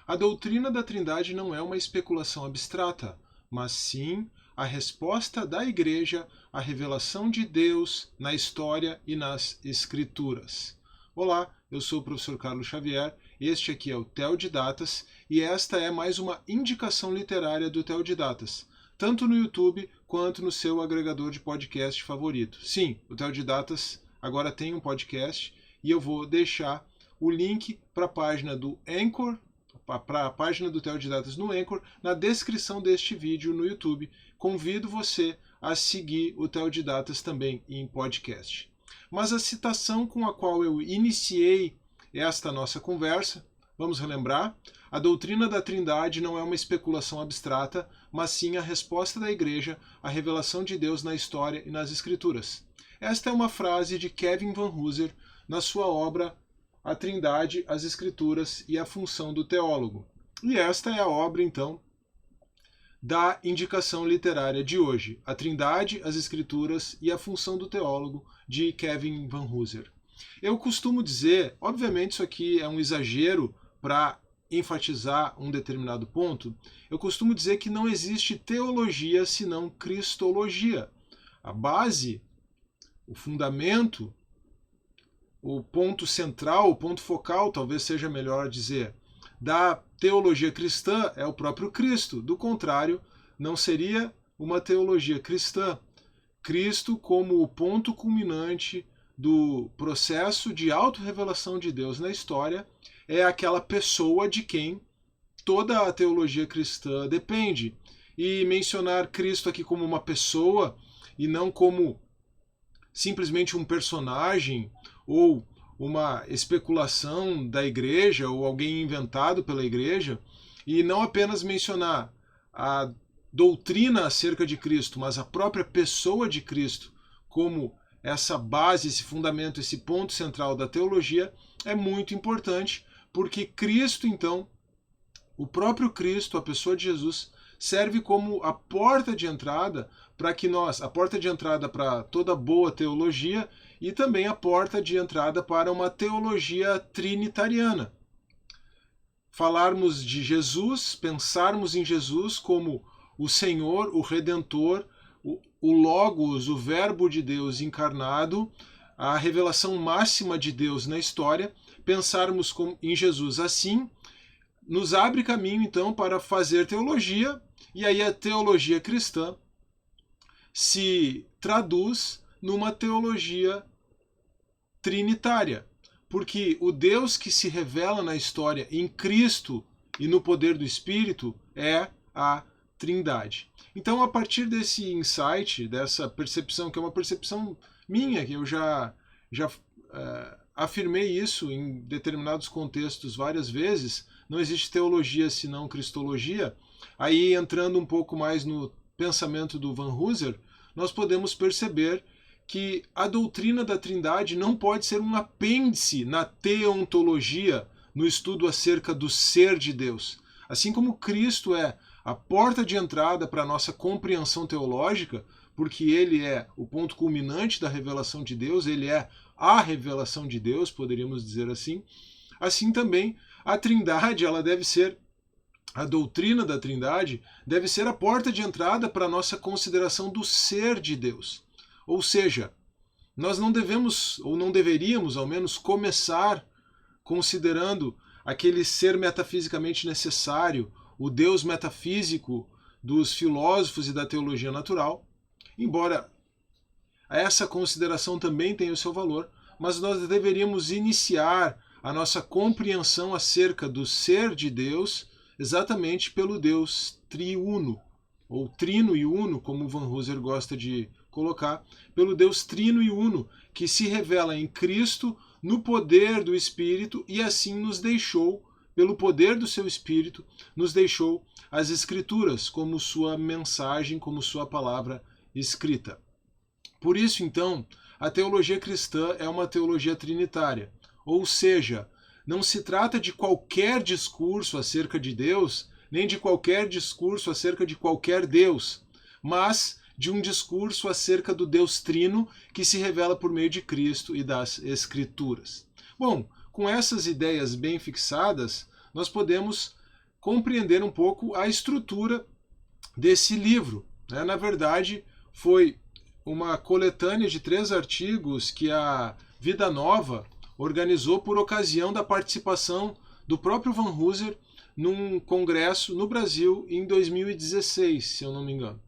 A doutrina da Trindade não é uma especulação abstrata, mas sim a resposta da Igreja à revelação de Deus na história e nas Escrituras. Olá, eu sou o professor Carlos Xavier, este aqui é o Theodidatas e esta é mais uma indicação literária do Theodidatas, tanto no YouTube quanto no seu agregador de podcast favorito. Sim, o Theodidatas agora tem um podcast e eu vou deixar o link para a página do Anchor, para a página do Theodidatas no Anchor, na descrição deste vídeo no YouTube. Convido você a seguir o Theodidatas também em podcast. Mas a citação com a qual eu iniciei esta nossa conversa, vamos relembrar, a doutrina da Trindade não é uma especulação abstrata, mas sim a resposta da Igreja à revelação de Deus na história e nas Escrituras. Esta é uma frase de Kevin Van Hooser na sua obra A Trindade, as Escrituras e a Função do Teólogo. E esta é a obra, então, da indicação literária de hoje, A Trindade, as Escrituras e a Função do Teólogo, de Kevin Van Hooser. Eu costumo dizer, obviamente isso aqui é um exagero para enfatizar um determinado ponto, eu costumo dizer que não existe teologia senão cristologia. A base, o fundamento, o ponto central, o ponto focal, talvez seja melhor dizer, da teologia cristã é o próprio Cristo. Do contrário, não seria uma teologia cristã. Cristo como o ponto culminante do processo de autorrevelação de Deus na história é aquela pessoa de quem toda a teologia cristã depende. E mencionar Cristo aqui como uma pessoa e não como simplesmente um personagem ou uma especulação da igreja ou alguém inventado pela igreja, e não apenas mencionar a doutrina acerca de Cristo, mas a própria pessoa de Cristo como essa base, esse fundamento, esse ponto central da teologia, é muito importante, porque Cristo, então, o próprio Cristo, a pessoa de Jesus, serve como a porta de entrada para que nós, a porta de entrada para toda boa teologia e também a porta de entrada para uma teologia trinitariana. Falarmos de Jesus, pensarmos em Jesus como o Senhor, o Redentor, o Logos, o Verbo de Deus encarnado, a revelação máxima de Deus na história, pensarmos em Jesus assim, nos abre caminho então para fazer teologia, e aí a teologia cristã se traduz numa teologia trinitária, porque o Deus que se revela na história em Cristo e no poder do Espírito é a Trindade. Então, a partir desse insight, dessa percepção, que é uma percepção minha, que eu já afirmei isso em determinados contextos várias vezes, não existe teologia senão cristologia. Aí, entrando um pouco mais no pensamento do Van Hooser, nós podemos perceber que a doutrina da Trindade não pode ser um apêndice na teontologia, no estudo acerca do ser de Deus. Assim como Cristo é a porta de entrada para a nossa compreensão teológica, porque ele é o ponto culminante da revelação de Deus, ele é a revelação de Deus, poderíamos dizer assim. Assim também, a Trindade, ela deve ser, a doutrina da Trindade, deve ser a porta de entrada para a nossa consideração do ser de Deus. Ou seja, nós não devemos, ou não deveríamos, ao menos, começar considerando aquele ser metafisicamente necessário, o Deus metafísico dos filósofos e da teologia natural, embora essa consideração também tenha o seu valor, mas nós deveríamos iniciar a nossa compreensão acerca do ser de Deus exatamente pelo Deus triuno, ou trino e uno, como Van Hooser gosta de colocar, pelo Deus trino e uno, que se revela em Cristo no poder do Espírito e assim nos deixou, pelo poder do seu Espírito, nos deixou as Escrituras como sua mensagem, como sua palavra escrita. Por isso, então, a teologia cristã é uma teologia trinitária, ou seja, não se trata de qualquer discurso acerca de Deus, nem de qualquer discurso acerca de qualquer Deus, mas de um discurso acerca do Deus Trino que se revela por meio de Cristo e das Escrituras. Bom, com essas ideias bem fixadas, nós podemos compreender um pouco a estrutura desse livro. Na verdade, foi uma coletânea de 3 artigos que a Vida Nova organizou por ocasião da participação do próprio Van Hooser num congresso no Brasil em 2016, se eu não me engano.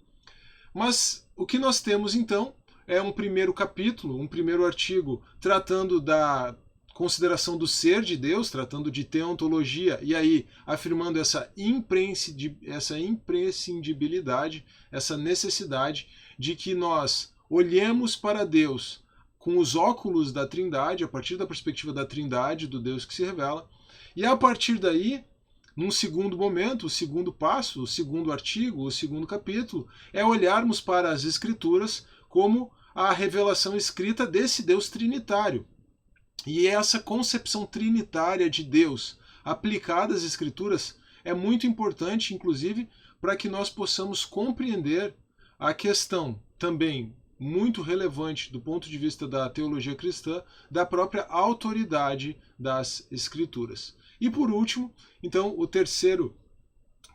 Mas o que nós temos então é um primeiro capítulo, um primeiro artigo tratando da consideração do ser de Deus, tratando de teontologia, e aí afirmando essa imprescindibilidade, essa necessidade de que nós olhemos para Deus com os óculos da Trindade, a partir da perspectiva da Trindade, do Deus que se revela, e a partir daí, num segundo momento, o segundo passo, o segundo artigo, o segundo capítulo, é olharmos para as Escrituras como a revelação escrita desse Deus trinitário. E essa concepção trinitária de Deus aplicada às Escrituras é muito importante, inclusive, para que nós possamos compreender a questão também muito relevante do ponto de vista da teologia cristã, da própria autoridade das Escrituras. E por último, então, o terceiro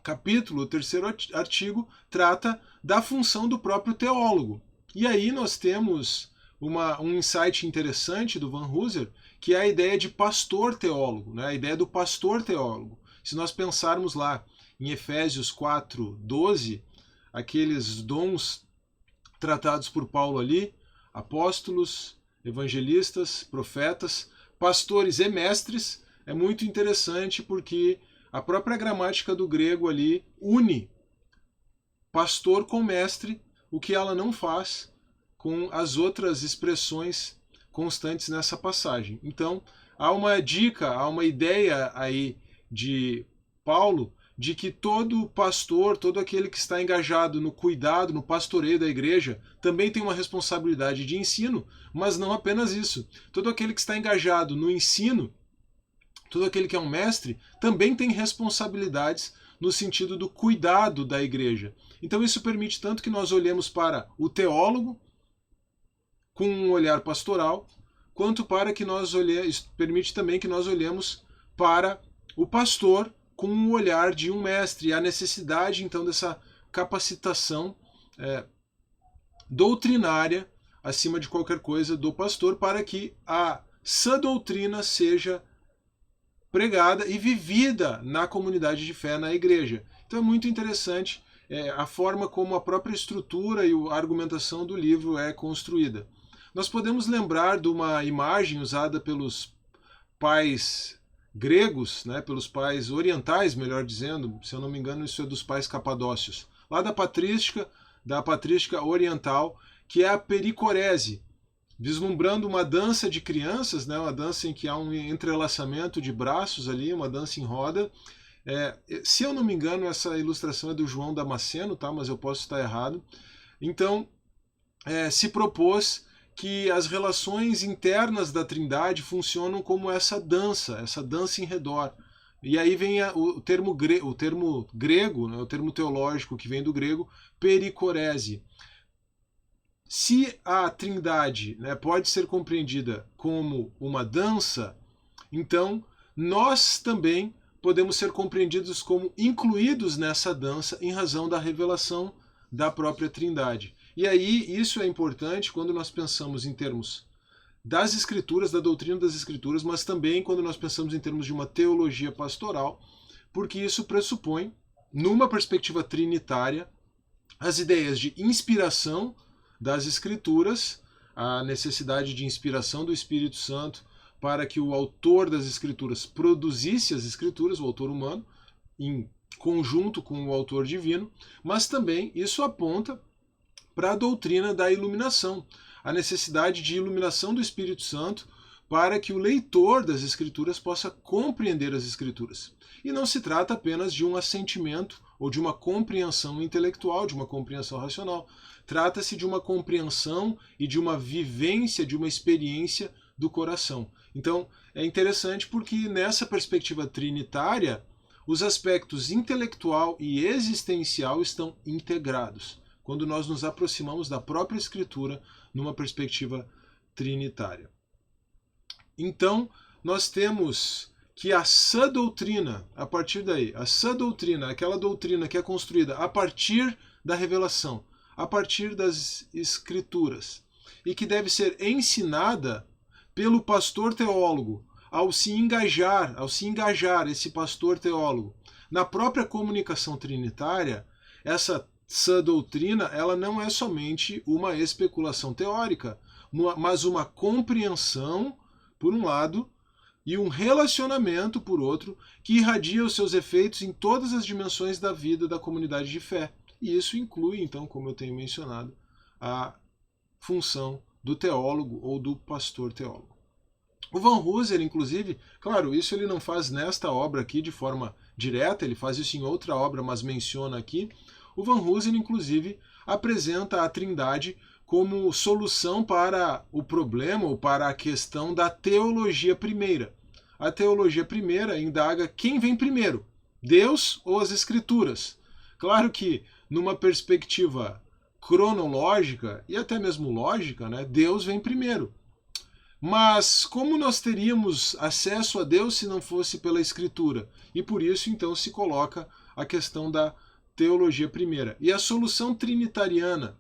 capítulo, o terceiro artigo, trata da função do próprio teólogo. E aí nós temos um insight interessante do Van Hooser, que é a ideia de pastor teólogo, a ideia do pastor teólogo. Se nós pensarmos lá em Efésios 4:12, aqueles dons tratados por Paulo ali, apóstolos, evangelistas, profetas, pastores e mestres, é muito interessante porque a própria gramática do grego ali une pastor com mestre, o que ela não faz com as outras expressões constantes nessa passagem. Então, há uma dica, há uma ideia aí de Paulo de que todo pastor, todo aquele que está engajado no cuidado, no pastoreio da igreja, também tem uma responsabilidade de ensino, mas não apenas isso. Todo aquele que está engajado no ensino, todo aquele que é um mestre, também tem responsabilidades no sentido do cuidado da igreja. Então isso permite tanto que nós olhemos para o teólogo com um olhar pastoral, quanto para que permite também que nós olhemos para o pastor com um olhar de um mestre, e a necessidade então dessa capacitação doutrinária, acima de qualquer coisa, do pastor, para que a sã doutrina seja pregada e vivida na comunidade de fé, na igreja. Então é muito interessante a forma como a própria estrutura e a argumentação do livro é construída. Nós podemos lembrar de uma imagem usada pelos pais gregos, pelos pais orientais, melhor dizendo, se eu não me engano, isso é dos pais capadócios, lá da patrística oriental, que é a pericorese, vislumbrando uma dança de crianças, uma dança em que há um entrelaçamento de braços ali, uma dança em roda. Se eu não me engano, essa ilustração é do João Damasceno, mas eu posso estar errado. Então, se propôs que as relações internas da Trindade funcionam como essa dança em redor. E aí vem o termo grego, o termo teológico que vem do grego, pericorese. Se a Trindade pode ser compreendida como uma dança, então nós também podemos ser compreendidos como incluídos nessa dança em razão da revelação da própria Trindade. E aí isso é importante quando nós pensamos em termos das Escrituras, da doutrina das Escrituras, mas também quando nós pensamos em termos de uma teologia pastoral, porque isso pressupõe, numa perspectiva trinitária, as ideias de inspiração das Escrituras, a necessidade de inspiração do Espírito Santo para que o autor das Escrituras produzisse as Escrituras, o autor humano, em conjunto com o autor divino, mas também isso aponta para a doutrina da iluminação, a necessidade de iluminação do Espírito Santo para que o leitor das Escrituras possa compreender as Escrituras. E não se trata apenas de um assentimento ou de uma compreensão intelectual, de uma compreensão racional. Trata-se de uma compreensão e de uma vivência, de uma experiência do coração. Então, é interessante porque nessa perspectiva trinitária, os aspectos intelectual e existencial estão integrados, quando nós nos aproximamos da própria Escritura numa perspectiva trinitária. Então, nós temos que a sã doutrina, a partir daí, a sã doutrina, aquela doutrina que é construída a partir da revelação, a partir das escrituras, e que deve ser ensinada pelo pastor teólogo, ao se engajar esse pastor teólogo na própria comunicação trinitária, essa sã doutrina, ela não é somente uma especulação teórica, mas uma compreensão, por um lado, e um relacionamento, por outro, que irradia os seus efeitos em todas as dimensões da vida da comunidade de fé. E isso inclui, então, como eu tenho mencionado, a função do teólogo ou do pastor teólogo. O Van Hooser, inclusive, claro, isso ele não faz nesta obra aqui de forma direta, ele faz isso em outra obra, mas menciona aqui. O Van Hooser, inclusive, apresenta a Trindade como solução para o problema ou para a questão da teologia primeira. A teologia primeira indaga quem vem primeiro, Deus ou as Escrituras. Claro que, numa perspectiva cronológica e até mesmo lógica, né, Deus vem primeiro. Mas como nós teríamos acesso a Deus se não fosse pela Escritura? E por isso, então, se coloca a questão da teologia primeira. E a solução trinitariana,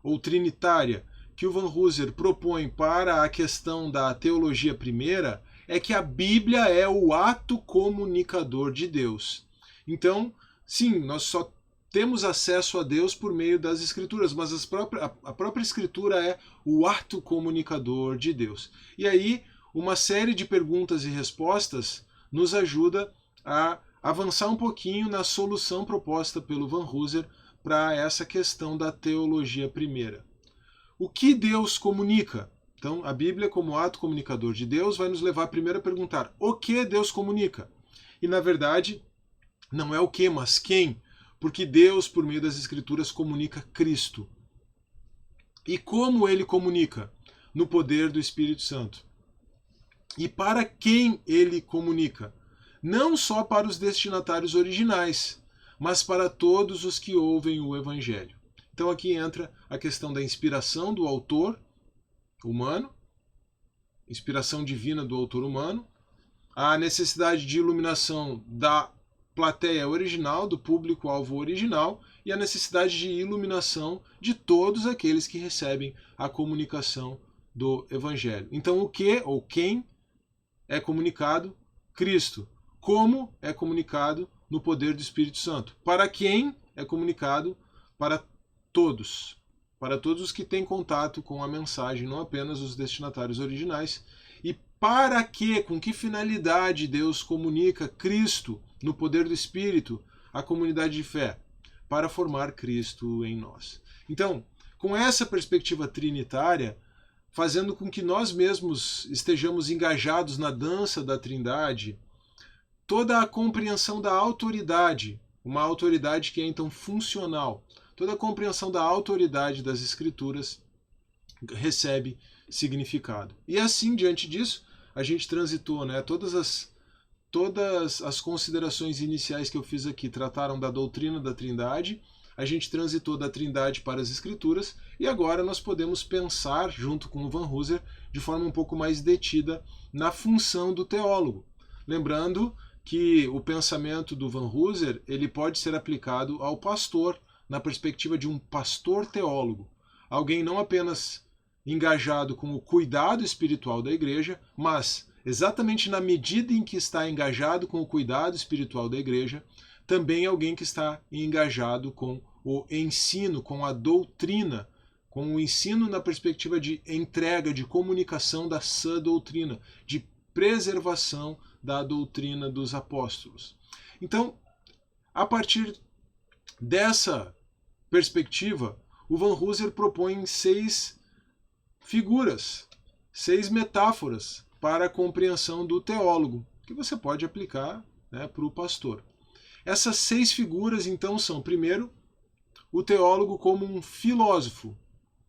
ou trinitária, que o Van Hooser propõe para a questão da teologia primeira, é que a Bíblia é o ato comunicador de Deus. Então, sim, nós só temos acesso a Deus por meio das Escrituras, mas a própria Escritura é o ato comunicador de Deus. E aí, uma série de perguntas e respostas nos ajuda a avançar um pouquinho na solução proposta pelo Van Hooser para essa questão da teologia primeira. O que Deus comunica? Então, a Bíblia, como ato comunicador de Deus, vai nos levar primeiro a perguntar o que Deus comunica? E, na verdade, não é o que, mas quem? Porque Deus, por meio das Escrituras, comunica Cristo. E como ele comunica? No poder do Espírito Santo. E para quem ele comunica? Não só para os destinatários originais, mas para todos os que ouvem o Evangelho. Então aqui entra a questão da inspiração do autor humano, inspiração divina do autor humano, a necessidade de iluminação da plateia original, do público-alvo original, e a necessidade de iluminação de todos aqueles que recebem a comunicação do Evangelho. Então o que ou quem é comunicado? Cristo. Como é comunicado? No poder do Espírito Santo. Para quem é comunicado? Para todos os que têm contato com a mensagem, não apenas os destinatários originais. E para que, com que finalidade Deus comunica Cristo no poder do Espírito à comunidade de fé? Para formar Cristo em nós. Então, com essa perspectiva trinitária, fazendo com que nós mesmos estejamos engajados na dança da Trindade, toda a compreensão da autoridade, uma autoridade que é então funcional, toda a compreensão da autoridade das Escrituras recebe significado. E assim, diante disso, a gente transitou, né? Todas as considerações iniciais que eu fiz aqui trataram da doutrina da Trindade, a gente transitou da Trindade para as Escrituras, e agora nós podemos pensar, junto com o Van Hooser, de forma um pouco mais detida na função do teólogo. Lembrando que o pensamento do Van Hooser ele pode ser aplicado ao pastor, na perspectiva de um pastor teólogo. Alguém não apenas engajado com o cuidado espiritual da igreja, mas, exatamente na medida em que está engajado com o cuidado espiritual da igreja, também alguém que está engajado com o ensino, com a doutrina, com o ensino na perspectiva de entrega, de comunicação da sã doutrina, de preservação da doutrina dos apóstolos. Então, a partir dessa perspectiva, o Van Hooser propõe 6 figuras, 6 metáforas para a compreensão do teólogo, que você pode aplicar, né, para o pastor. Essas 6 figuras, então, são, primeiro, o teólogo como um filósofo,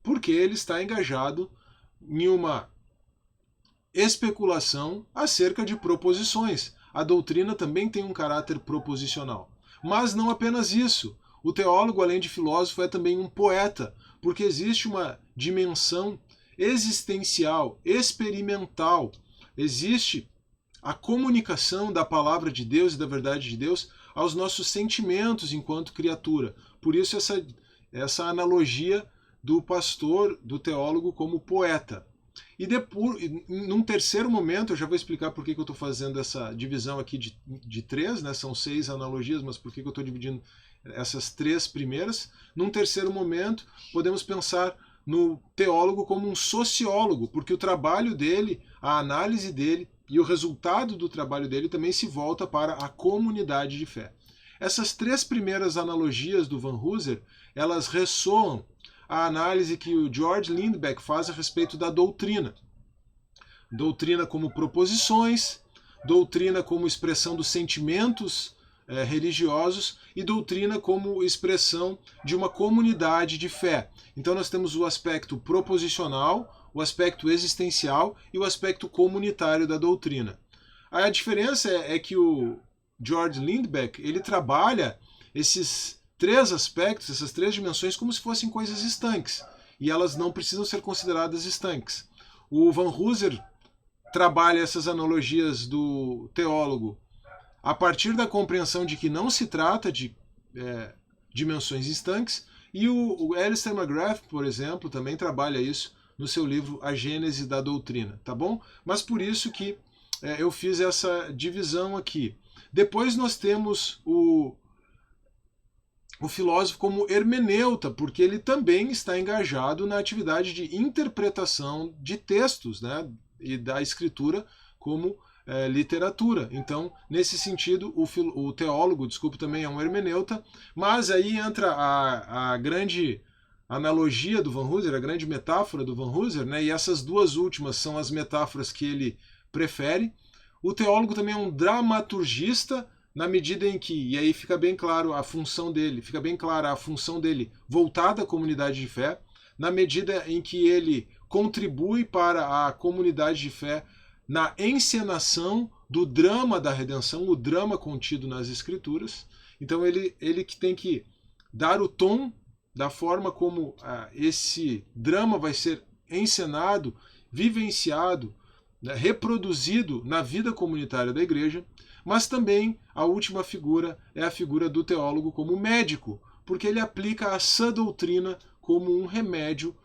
porque ele está engajado em uma especulação acerca de proposições. A doutrina também tem um caráter proposicional. Mas não apenas isso. O teólogo, além de filósofo, é também um poeta, porque existe uma dimensão existencial, experimental. Existe a comunicação da palavra de Deus e da verdade de Deus aos nossos sentimentos enquanto criatura. Por isso essa analogia do pastor, do teólogo como poeta. E depois, num terceiro momento, eu já vou explicar por que eu estou fazendo essa divisão aqui de três, né? São 6 analogias, mas por que eu estou dividindo essas 3 primeiras. Num terceiro momento, podemos pensar no teólogo como um sociólogo, porque o trabalho dele, a análise dele e o resultado do trabalho dele também se volta para a comunidade de fé. Essas 3 primeiras analogias do Van Hooser, elas ressoam a análise que o George Lindbeck faz a respeito da doutrina. Doutrina como proposições, doutrina como expressão dos sentimentos religiosos e doutrina como expressão de uma comunidade de fé. Então nós temos o aspecto proposicional, o aspecto existencial e o aspecto comunitário da doutrina. A diferença é que o George Lindbeck, ele trabalha esses 3 aspectos, essas 3 dimensões, como se fossem coisas estanques. E elas não precisam ser consideradas estanques. O Van Hooser trabalha essas analogias do teólogo a partir da compreensão de que não se trata de dimensões estanques. E o Alistair McGrath, por exemplo, também trabalha isso no seu livro A Gênese da Doutrina, tá bom? Mas por isso que eu fiz essa divisão aqui. Depois nós temos o filósofo como hermeneuta, porque ele também está engajado na atividade de interpretação de textos, né, e da escritura como literatura. Então, nesse sentido, o teólogo, desculpe, também é um hermeneuta, mas aí entra a grande analogia do Van Hooser, a grande metáfora do Van Hooser, né, e essas 2 últimas são as metáforas que ele prefere. O teólogo também é um dramaturgista, na medida em que, e aí fica bem claro a função dele, fica bem clara a função dele voltada à comunidade de fé, na medida em que ele contribui para a comunidade de fé na encenação do drama da redenção, o drama contido nas Escrituras. Então ele que tem que dar o tom da forma como esse drama vai ser encenado, vivenciado, né, reproduzido na vida comunitária da igreja. Mas também a última figura é a figura do teólogo como médico, porque ele aplica a sã doutrina como um remédio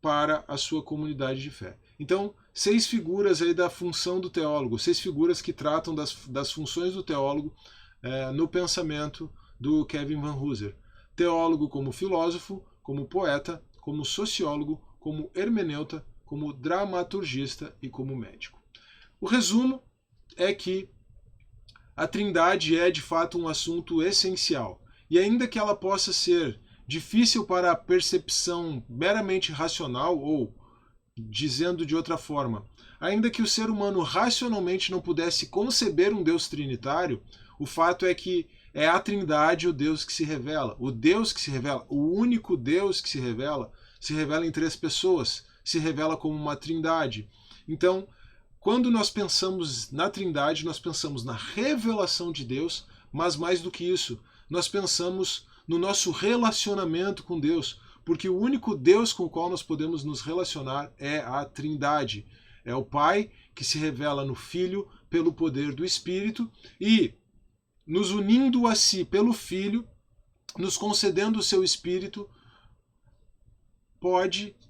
para a sua comunidade de fé. Então, 6 figuras aí da função do teólogo, 6 figuras que tratam das funções do teólogo no pensamento do Kevin Van Hooser. Teólogo como filósofo, como poeta, como sociólogo, como hermeneuta, como dramaturgista e como médico. O resumo é que a Trindade é de fato um assunto essencial, e ainda que ela possa ser difícil para a percepção meramente racional, ou, dizendo de outra forma, ainda que o ser humano racionalmente não pudesse conceber um Deus trinitário, o fato é que é a Trindade o Deus que se revela. O Deus que se revela, o único Deus que se revela em 3 pessoas, se revela como uma Trindade. Então, quando nós pensamos na Trindade, nós pensamos na revelação de Deus, mas mais do que isso, nós pensamos no nosso relacionamento com Deus, porque o único Deus com o qual nós podemos nos relacionar é a Trindade. É o Pai que se revela no Filho pelo poder do Espírito e, nos unindo a si pelo Filho, nos concedendo o seu Espírito,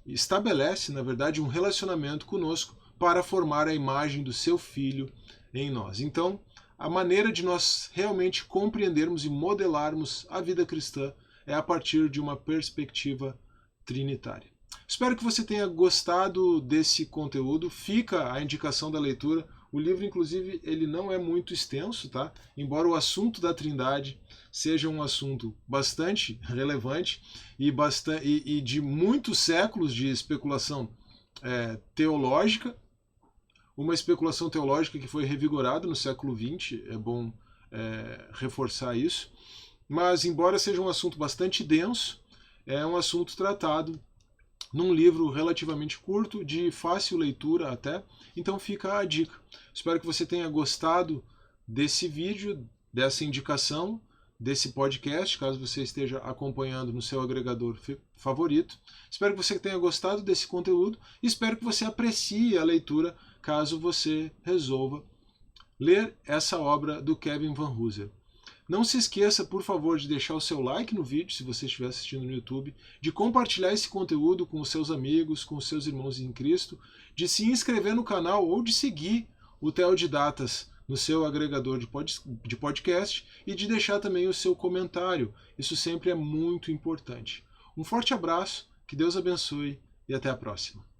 estabelece, na verdade, um relacionamento conosco para formar a imagem do seu Filho em nós. Então, a maneira de nós realmente compreendermos e modelarmos a vida cristã é a partir de uma perspectiva trinitária. Espero que você tenha gostado desse conteúdo. Fica a indicação da leitura. O livro, inclusive, ele não é muito extenso, tá? Embora o assunto da Trindade seja um assunto bastante relevante e de muitos séculos de especulação teológica, uma especulação teológica que foi revigorada no século XX, é bom reforçar isso, mas embora seja um assunto bastante denso, é um assunto tratado num livro relativamente curto, de fácil leitura até, então fica a dica. Espero que você tenha gostado desse vídeo, dessa indicação, desse podcast, caso você esteja acompanhando no seu agregador favorito. Espero que você tenha gostado desse conteúdo e espero que você aprecie a leitura, caso você resolva ler essa obra do Kevin Van Hooser. Não se esqueça, por favor, de deixar o seu like no vídeo, se você estiver assistindo no YouTube, de compartilhar esse conteúdo com os seus amigos, com os seus irmãos em Cristo, de se inscrever no canal ou de seguir o Teodidatas no seu agregador de podcast e de deixar também o seu comentário. Isso sempre é muito importante. Um forte abraço, que Deus abençoe e até a próxima.